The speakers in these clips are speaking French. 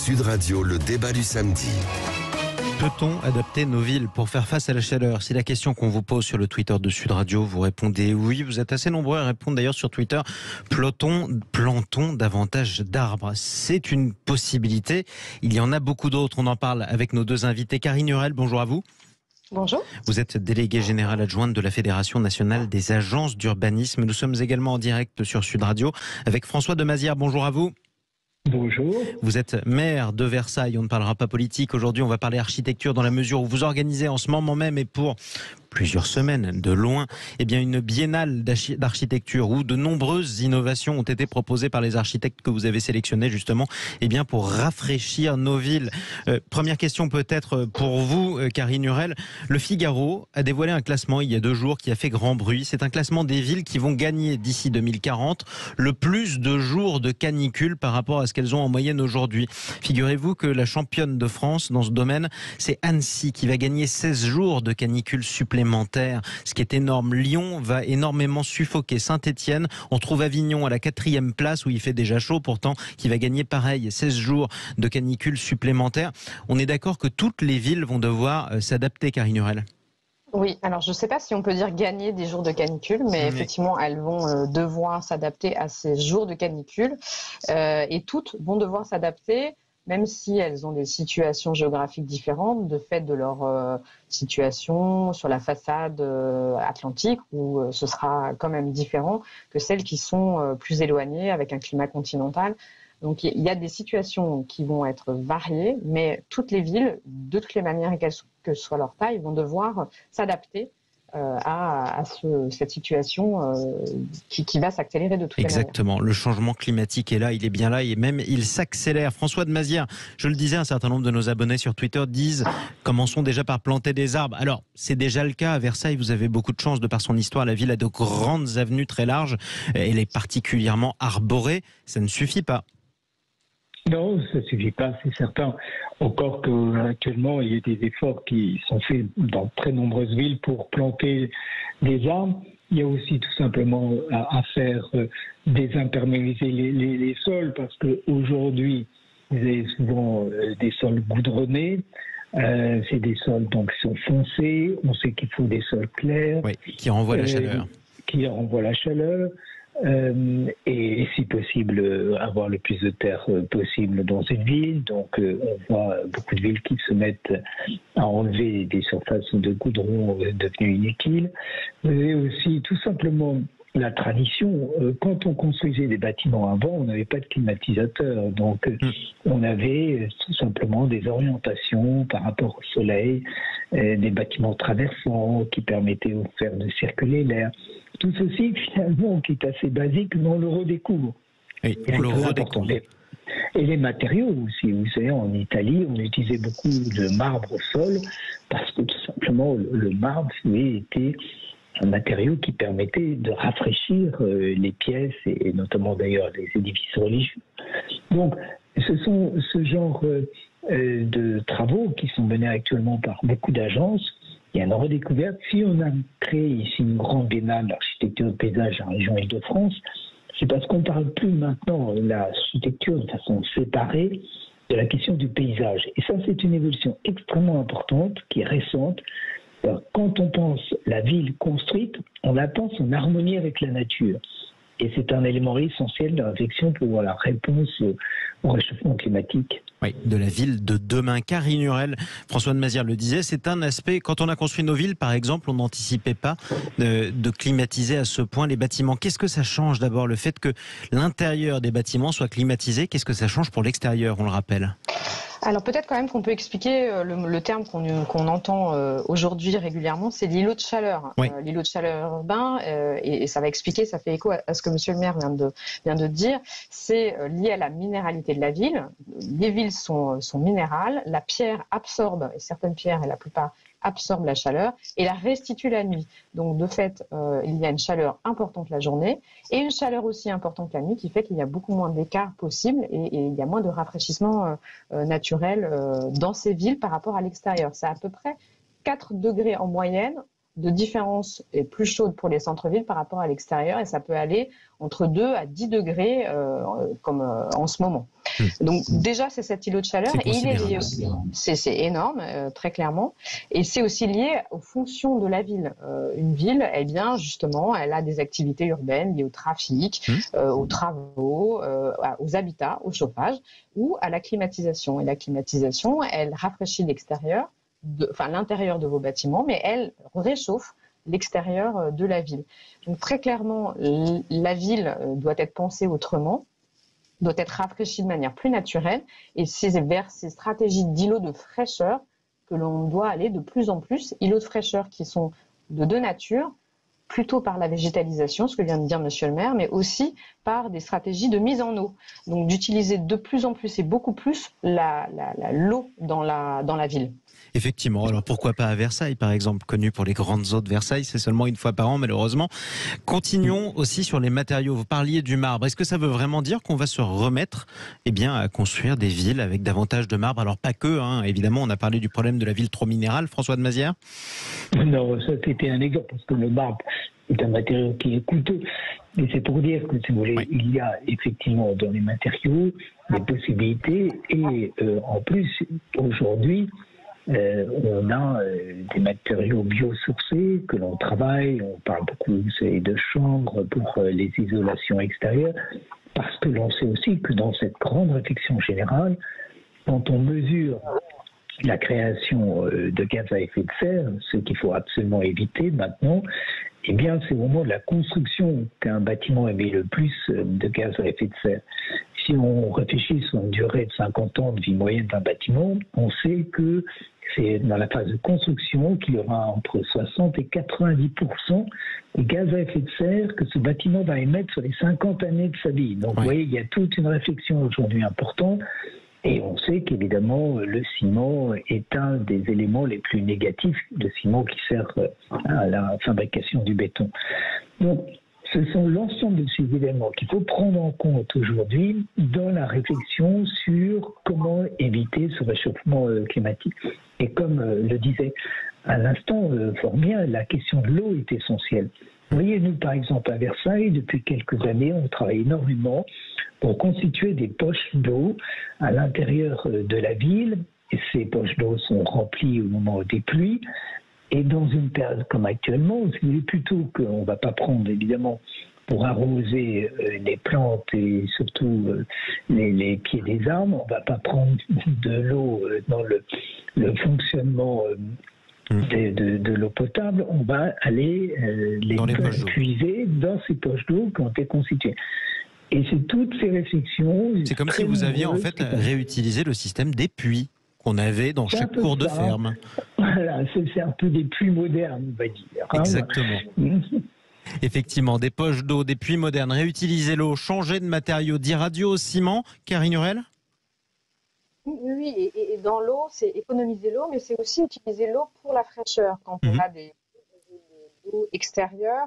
Sud Radio, le débat du samedi. Peut-on adapter nos villes pour faire face à la chaleur? C'est la question qu'on vous pose sur le Twitter de Sud Radio. Vous répondez oui. Vous êtes assez nombreux à répondre d'ailleurs sur Twitter. Plantons davantage d'arbres. C'est une possibilité. Il y en a beaucoup d'autres. On en parle avec nos deux invités. Karine Hurel, bonjour à vous. Bonjour. Vous êtes déléguée générale adjointe de la Fédération nationale des agences d'urbanisme. Nous sommes également en direct sur Sud Radio avec François Demazière. Bonjour à vous. Bonjour. Vous êtes maire de Versailles. On ne parlera pas politique aujourd'hui. On va parler architecture dans la mesure où vous organisez en ce moment même et pour plusieurs semaines de loin, une biennale d'architecture où de nombreuses innovations ont été proposées par les architectes que vous avez sélectionnés justement, pour rafraîchir nos villes. Première question peut-être pour vous, Karine Hurel. Le Figaro a dévoilé un classement il y a 2 jours qui a fait grand bruit. C'est un classement des villes qui vont gagner d'ici 2040 le plus de jours de canicule par rapport à ce qu'elles ont en moyenne aujourd'hui. Figurez-vous que la championne de France dans ce domaine, c'est Annecy qui va gagner 16 jours de canicule supplémentaire, ce qui est énorme. Lyon va énormément suffoquer. Saint-Étienne, on trouve Avignon à la 4e place où il fait déjà chaud, pourtant qui va gagner pareil, 16 jours de canicule supplémentaire. On est d'accord que toutes les villes vont devoir s'adapter, Karine Hurel? Oui, alors je ne sais pas si on peut dire gagner des jours de canicule, mais effectivement elles vont devoir s'adapter à ces jours de canicule et toutes vont devoir s'adapter, même si elles ont des situations géographiques différentes, de fait de leur situation sur la façade atlantique, où ce sera quand même différent que celles qui sont plus éloignées avec un climat continental. Donc il y a des situations qui vont être variées, mais toutes les villes, de toutes les manières, que soit leur taille, vont devoir s'adapter à cette situation qui va s'accélérer de toutes les manières. Exactement, le changement climatique est là, il est bien là et même il s'accélère. François Demazière, je le disais, un certain nombre de nos abonnés sur Twitter disent commençons déjà par planter des arbres. Alors c'est déjà le cas à Versailles, vous avez beaucoup de chance de par son histoire, la ville a de grandes avenues très larges, elle est particulièrement arborée, ça ne suffit pas. Non, ça ne suffit pas, c'est certain. Encore qu'actuellement, il y a des efforts qui sont faits dans très nombreuses villes pour planter des arbres. Il y a aussi tout simplement à faire désimperméabiliser les sols, parce qu'aujourd'hui, vous avez souvent des sols goudronnés. C'est des sols donc, qui sont foncés. On sait qu'il faut des sols clairs. Oui, qui renvoient la chaleur. Qui renvoient la chaleur. Et si possible avoir le plus de terre possible dans une ville. Donc on voit beaucoup de villes qui se mettent à enlever des surfaces de goudron devenues inutiles. Mais aussi tout simplement la tradition. Quand on construisait des bâtiments avant, on n'avait pas de climatiseur. Donc on avait tout simplement des orientations par rapport au soleil, des bâtiments traversants qui permettaient au fer de circuler l'air. Tout ceci, finalement, qui est assez basique, mais on le redécouvre. Oui, on le redécouvre. Et les matériaux aussi. Vous savez, en Italie, on utilisait beaucoup de marbre au sol, parce que tout simplement, le marbre était un matériau qui permettait de rafraîchir les pièces, et notamment d'ailleurs les édifices religieux. Donc, ce sont ce genre de travaux qui sont menés actuellement par beaucoup d'agences. Il y a une redécouverte. Si on a créé ici une grande biennale d'architecture de paysage en région Île-de-France, c'est parce qu'on ne parle plus maintenant de l'architecture de façon séparée de la question du paysage. Et ça, c'est une évolution extrêmement importante qui est récente. Alors, quand on pense la ville construite, on la pense en harmonie avec la nature. Et c'est un élément essentiel de la réflexion pour la réponse au réchauffement climatique. Oui, de la ville de demain. Karine Hurel, François Demazière le disait, c'est un aspect, quand on a construit nos villes par exemple, on n'anticipait pas de climatiser à ce point les bâtiments. Qu'est-ce que ça change d'abord, le fait que l'intérieur des bâtiments soit climatisé? Qu'est-ce que ça change pour l'extérieur, on le rappelle? Alors peut-être quand même qu'on peut expliquer le terme qu'on entend aujourd'hui régulièrement, c'est l'îlot de chaleur. Oui. L'îlot de chaleur urbain, et ça va expliquer, ça fait écho à ce que monsieur le maire vient de dire, c'est lié à la minéralité de la ville. Les villes sont minérales, la pierre absorbe, et certaines pierres, et la plupart absorbe la chaleur et la restitue la nuit. Donc de fait, il y a une chaleur importante la journée et une chaleur aussi importante la nuit qui fait qu'il y a beaucoup moins d'écart possible et il y a moins de rafraîchissement naturel dans ces villes par rapport à l'extérieur. C'est à peu près 4 degrés en moyenne de différence est plus chaude pour les centres-villes par rapport à l'extérieur et ça peut aller entre 2 à 10 degrés comme en ce moment. Donc déjà c'est cet îlot de chaleur et il est lié aussi, c'est énorme très clairement et c'est aussi lié aux fonctions de la ville. Une ville, eh bien justement, elle a des activités urbaines liées au trafic, aux travaux, aux habitats, au chauffage ou à la climatisation. Et la climatisation, elle rafraîchit l'extérieur, l'intérieur de vos bâtiments, mais elle réchauffe l'extérieur de la ville. Donc très clairement, la ville doit être pensée autrement, doit être rafraîchie de manière plus naturelle, et c'est vers ces stratégies d'îlots de fraîcheur que l'on doit aller de plus en plus, îlots de fraîcheur qui sont de deux natures, plutôt par la végétalisation, ce que vient de dire Monsieur le maire, mais aussi par des stratégies de mise en eau. Donc d'utiliser de plus en plus et beaucoup plus l'eau dans la ville. Effectivement, alors pourquoi pas à Versailles par exemple, connu pour les grandes eaux de Versailles, c'est seulement une fois par an malheureusement. Continuons aussi sur les matériaux, vous parliez du marbre, est-ce que ça veut vraiment dire qu'on va se remettre à construire des villes avec davantage de marbre? Alors pas que, évidemment on a parlé du problème de la ville trop minérale, François de Mazières. Non, ça c'était un exemple parce que le marbre est un matériau qui est coûteux. Mais c'est pour dire que, si vous voulez, il y a effectivement dans les matériaux des possibilités et en plus aujourd'hui on a des matériaux biosourcés que l'on travaille, on parle beaucoup de chanvre pour les isolations extérieures, parce que l'on sait aussi que dans cette grande réflexion générale, quand on mesure la création de gaz à effet de serre, ce qu'il faut absolument éviter maintenant, eh bien c'est au moment de la construction qu'un bâtiment émet le plus de gaz à effet de serre. Si on réfléchit sur une durée de 50 ans de vie moyenne d'un bâtiment, on sait que c'est dans la phase de construction qu'il y aura entre 60 et 90% des gaz à effet de serre que ce bâtiment va émettre sur les 50 années de sa vie. Donc vous voyez, il y a toute une réflexion aujourd'hui importante. Et on sait qu'évidemment, le ciment est un des éléments les plus négatifs, le ciment qui sert à la fabrication du béton. Donc, ce sont l'ensemble de ces éléments qu'il faut prendre en compte aujourd'hui dans la réflexion sur comment éviter ce réchauffement climatique. Et comme le disait à l'instant fort bien, la question de l'eau est essentielle. Vous voyez, nous, par exemple, à Versailles, depuis quelques années, on travaille énormément pour constituer des poches d'eau à l'intérieur de la ville. Et ces poches d'eau sont remplies au moment des pluies. Et dans une période comme actuellement, il est plutôt qu'on ne va pas prendre, évidemment, pour arroser les plantes et surtout les pieds des arbres, on ne va pas prendre de l'eau dans le fonctionnement de l'eau potable, on va aller les puiser dans ces poches d'eau qui ont été constituées. Et c'est toutes ces réflexions... C'est comme si vous aviez en fait réutilisé le système des puits qu'on avait dans chaque cour de ferme. Voilà, c'est un peu des puits modernes, on va dire. Exactement. Effectivement, des poches d'eau, des puits modernes, réutiliser l'eau, changer de matériaux, d'irradio au ciment. Karine Hurel ? Oui, et dans l'eau, c'est économiser l'eau, mais c'est aussi utiliser l'eau pour la fraîcheur. Quand on a des eaux extérieures,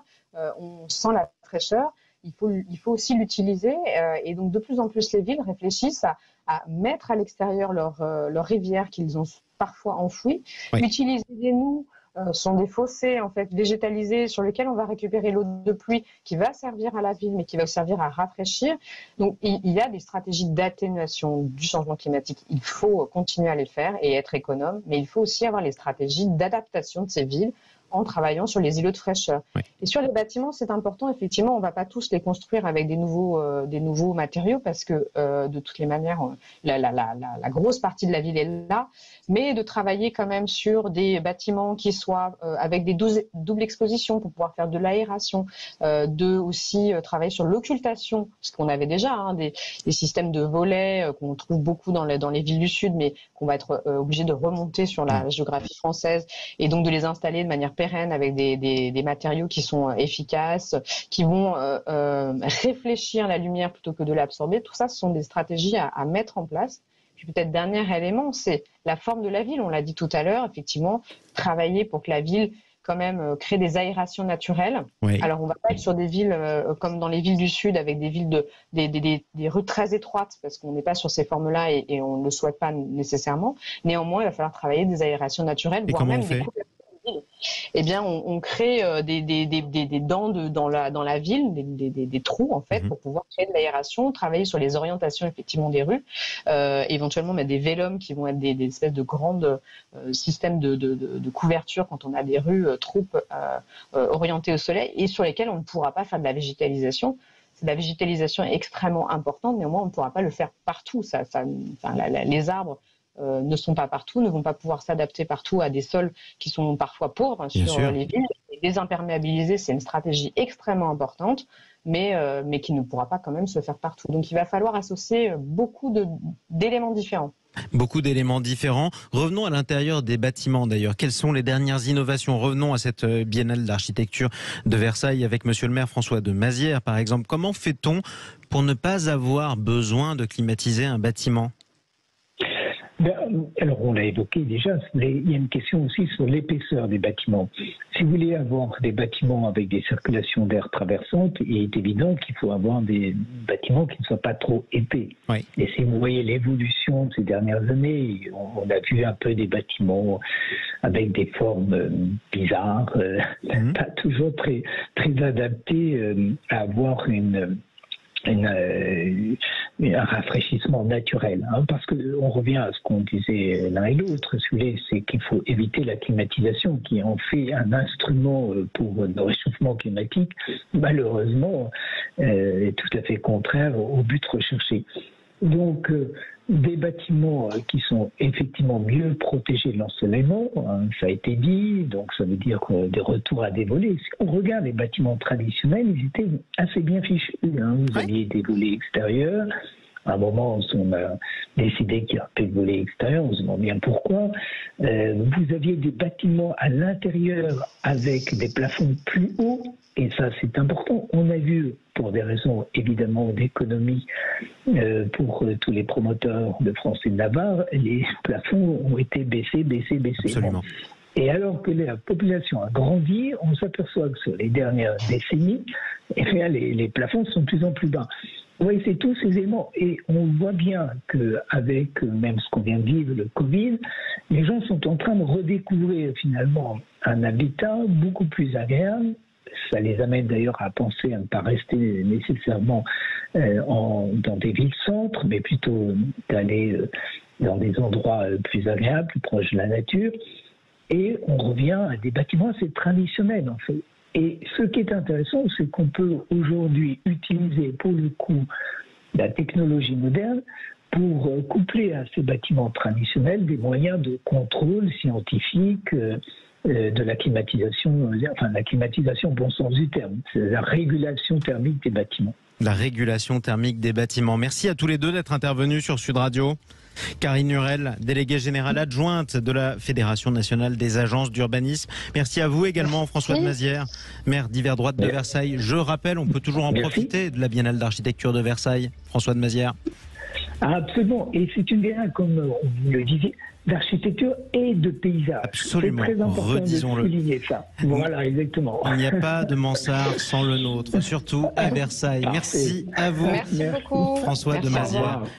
on sent la fraîcheur. Il faut aussi l'utiliser. Et donc, de plus en plus, les villes réfléchissent à mettre à l'extérieur leurs rivières qu'ils ont parfois enfouies, utiliser des noues. Sont des fossés en fait végétalisés sur lesquels on va récupérer l'eau de pluie qui va servir à la ville mais qui va servir à rafraîchir. Donc il y a des stratégies d'atténuation du changement climatique. Il faut continuer à les faire et être économe, mais il faut aussi avoir les stratégies d'adaptation de ces villes en travaillant sur les îlots de fraîcheur. Et sur les bâtiments, c'est important, effectivement, on ne va pas tous les construire avec des nouveaux matériaux parce que de toutes les manières, la grosse partie de la ville est là, mais de travailler quand même sur des bâtiments qui soient avec des doubles expositions pour pouvoir faire de l'aération, de aussi travailler sur l'occultation, parce qu'on avait déjà des systèmes de volets qu'on trouve beaucoup dans les villes du Sud, mais qu'on va être obligé de remonter sur la géographie française et donc de les installer de manière pérenne avec des matériaux qui sont efficaces, qui vont réfléchir la lumière plutôt que de l'absorber. Tout ça, ce sont des stratégies à mettre en place. Puis peut-être dernier élément, c'est la forme de la ville. On l'a dit tout à l'heure, effectivement, travailler pour que la ville quand même crée des aérations naturelles. Alors on va pas être sur des villes comme dans les villes du Sud avec des villes des rues très étroites parce qu'on n'est pas sur ces formes-là et on ne le souhaite pas nécessairement. Néanmoins, il va falloir travailler des aérations naturelles, voire même des couvertures de ville. eh bien, on crée des dents dans la ville, des trous en fait, pour pouvoir créer de l'aération, travailler sur les orientations effectivement des rues, éventuellement mettre des vélums qui vont être des espèces de grandes systèmes de couverture quand on a des rues troupes orientées au soleil et sur lesquelles on ne pourra pas faire de la végétalisation. La végétalisation est extrêmement importante, néanmoins on ne pourra pas le faire partout. Les arbres ne sont pas partout, ne vont pas pouvoir s'adapter partout à des sols qui sont parfois pauvres sur les villes. Et désimperméabiliser, c'est une stratégie extrêmement importante, mais qui ne pourra pas quand même se faire partout. Donc il va falloir associer beaucoup d'éléments différents. Beaucoup d'éléments différents. Revenons à l'intérieur des bâtiments d'ailleurs. Quelles sont les dernières innovations? Revenons à cette biennale d'architecture de Versailles avec monsieur le maire François de Mazières par exemple. Comment fait-on pour ne pas avoir besoin de climatiser un bâtiment? Alors, on l'a évoqué déjà, il y a une question aussi sur l'épaisseur des bâtiments. Si vous voulez avoir des bâtiments avec des circulations d'air traversantes, il est évident qu'il faut avoir des bâtiments qui ne soient pas trop épais. Oui. Et si vous voyez l'évolution de ces dernières années, on a vu un peu des bâtiments avec des formes bizarres, pas toujours très, très adaptés à avoir un rafraîchissement naturel, parce qu'on revient à ce qu'on disait l'un et l'autre, c'est qu'il faut éviter la climatisation qui en fait un instrument pour le réchauffement climatique, malheureusement est tout à fait contraire au but recherché. Donc des bâtiments qui sont effectivement mieux protégés de l'ensoleillement, ça a été dit, donc ça veut dire des retours à des volets. Si on regarde les bâtiments traditionnels, ils étaient assez bien fichus. Vous aviez des volets extérieurs. À un moment, on a décidé qu'il n'y aurait pas de volets extérieurs, on se demande bien pourquoi. Vous aviez des bâtiments à l'intérieur avec des plafonds plus hauts, et ça c'est important. On a vu, pour des raisons évidemment d'économie, pour tous les promoteurs de France et de Navarre, les plafonds ont été baissés. Absolument. Et alors que la population a grandi, on s'aperçoit que sur les dernières décennies, les plafonds sont de plus en plus bas. Oui, c'est tous ces éléments. Et on voit bien qu'avec même ce qu'on vient de vivre, le Covid, les gens sont en train de redécouvrir finalement un habitat beaucoup plus agréable. Ça les amène d'ailleurs à penser à ne pas rester nécessairement dans des villes-centres, mais plutôt d'aller dans des endroits plus agréables, plus proches de la nature. Et on revient à des bâtiments assez traditionnels en fait. Et ce qui est intéressant, c'est qu'on peut aujourd'hui utiliser pour le coup la technologie moderne pour coupler à ces bâtiments traditionnels des moyens de contrôle scientifique de la climatisation, la climatisation au bon sens du terme, c'est la régulation thermique des bâtiments. La régulation thermique des bâtiments. Merci à tous les deux d'être intervenus sur Sud Radio. Karine Hurel, déléguée générale adjointe de la Fédération nationale des agences d'urbanisme. Merci à vous également, François de Mazières, maire d'Yverdroite de Versailles. Je rappelle, on peut toujours en profiter de la Biennale d'architecture de Versailles. François de Mazières. Absolument. Et c'est une biennale, comme vous le disiez, d'architecture et de paysage. Absolument. C'est très important de souligner ça. Voilà, exactement. Il n'y a pas de mansarde sans le nôtre, surtout à Versailles. Merci à vous. Merci beaucoup. François de Mazières.